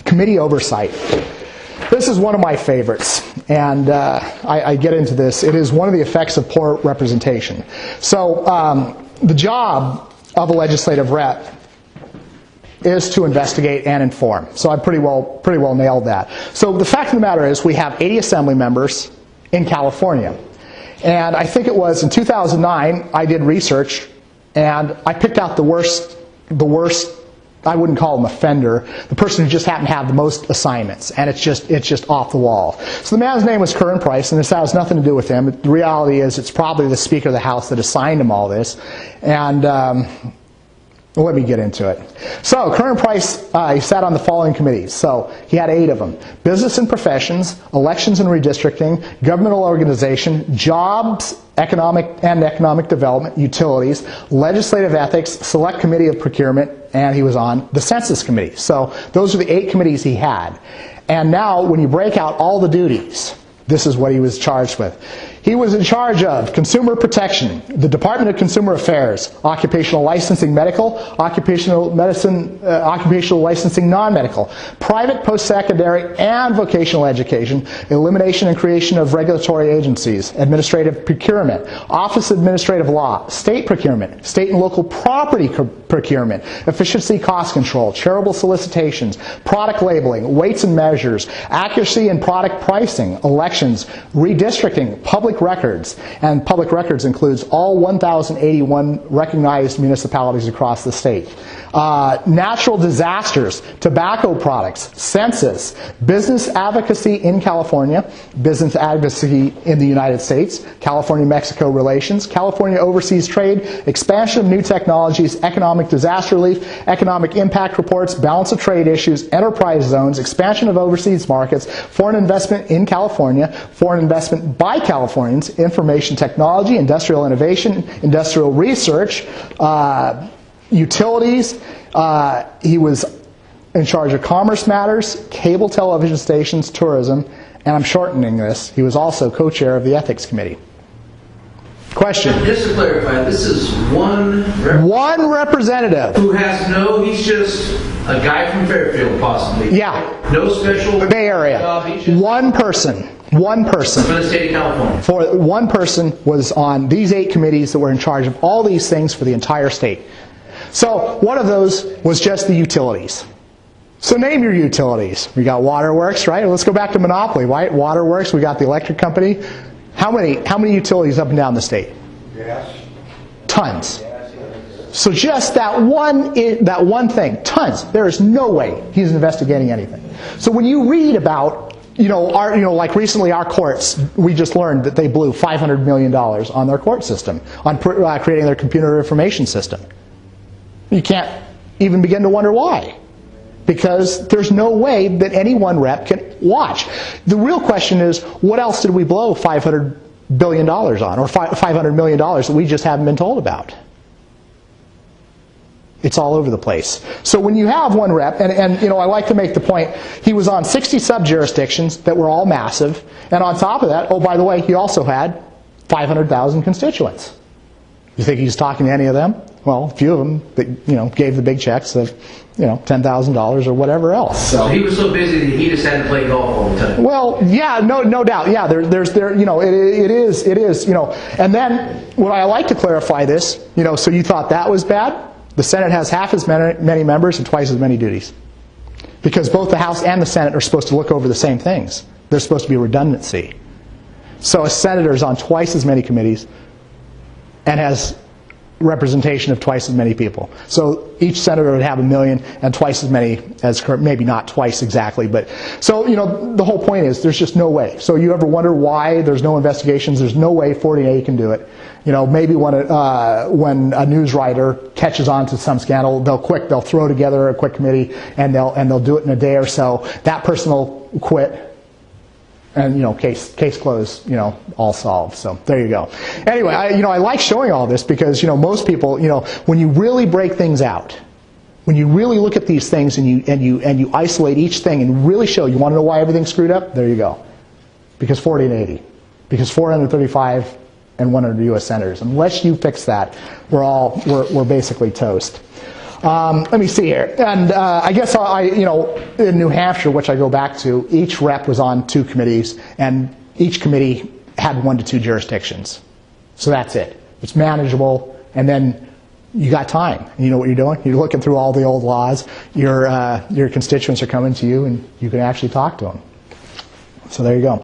Committee Oversight. This is one of my favorites, and I get into this. It is one of the effects of poor representation. So the job of a legislative rep is to investigate and inform. So I pretty well nailed that. So the fact of the matter is we have 80 assembly members in California. And I think it was in 2009 I did research and I picked out the worst, I wouldn't call him offender, the person who just happened to have the most assignments, and it's just off the wall. So the man's name was Curran Price, and this has nothing to do with him. The reality is it's probably the Speaker of the House that assigned him all this, and let me get into it. So Curran Price, he sat on the following committees. So he had 8 of them: business and professions, elections and redistricting, governmental organization, jobs, economic development, utilities, legislative ethics, select committee of procurement, and he was on the census committee. So those are the 8 committees he had. And now when you break out all the duties, this is what he was charged with. He was in charge of consumer protection, the Department of Consumer Affairs, occupational licensing medical, occupational medicine, occupational licensing non-medical, private post-secondary and vocational education, elimination and creation of regulatory agencies, administrative procurement, office administrative law, state procurement, state and local property procurement, efficiency cost control, charitable solicitations, product labeling, weights and measures, accuracy and product pricing, elections, redistricting, public records, and public records includes all 1,081 recognized municipalities across the state. Natural disasters, tobacco products, census, business advocacy in California, business advocacy in the United States, California-Mexico relations, California overseas trade, expansion of new technologies, economic disaster relief, economic impact reports, balance of trade issues, enterprise zones, expansion of overseas markets, foreign investment in California, foreign investment by Californians, information technology, industrial innovation, industrial research, utilities. He was in charge of commerce matters, cable television stations, tourism, and I'm shortening this, he was also co-chair of the ethics committee. Question? Just to clarify, this is one representative. Who has he's just a guy from Fairfield, possibly. Yeah. No special Bay Area. One person. One person. For the state of California. For one person was on these 8 committees that were in charge of all these things for the entire state. So one of those was just the utilities. So name your utilities. We got Waterworks, right? Let's go back to monopoly, right? Waterworks, we got the electric company. How many utilities up and down the state? Yes. Tons. So just that one thing, tons. There is no way he's investigating anything. So when you read about, like recently our courts, we just learned that they blew $500 million on their court system, on creating their computer information system. You can't even begin to wonder why. Because there's no way that any one rep can watch. The real question is, what else did we blow $500 billion on, or $500 million that we just haven't been told about? It's all over the place. So when you have one rep, and I like to make the point, he was on 60 sub-jurisdictions that were all massive, and on top of that, oh, by the way, he also had 500,000 constituents. You think he's talking to any of them? Well, a few of them that, gave the big checks of, $10,000 or whatever else. So he was so busy that he just had to play golf all the time. Well, yeah, no doubt. Yeah, it is, and then what I like to clarify this, so you thought that was bad? The Senate has half as many members and twice as many duties. Because both the House and the Senate are supposed to look over the same things. There's supposed to be redundancy. So a senator is on twice as many committees and has representation of twice as many people. So each senator would have 1 million and twice as many as current, maybe not twice exactly, but so the whole point is there's just no way. So you ever wonder why there's no investigations? There's no way 48 can do it. Maybe when a news writer catches on to some scandal, they'll throw together a quick committee and they'll do it in a day or so. That person will quit. And case closed, all solved. So there you go. Anyway, I like showing all this because most people, when you really break things out, when you really look at these things and you isolate each thing and really show, you want to know why everything's screwed up? There you go. Because 40 and 80, because 435 and 100 U.S. senators. Unless you fix that, we're basically toast. Let me see here. And I guess in New Hampshire, which I go back to, each rep was on 2 committees, and each committee had 1 to 2 jurisdictions. So that's it. It's manageable, and then you got time. You know what you're doing. You're looking through all the old laws. Your constituents are coming to you, and you can actually talk to them. So there you go.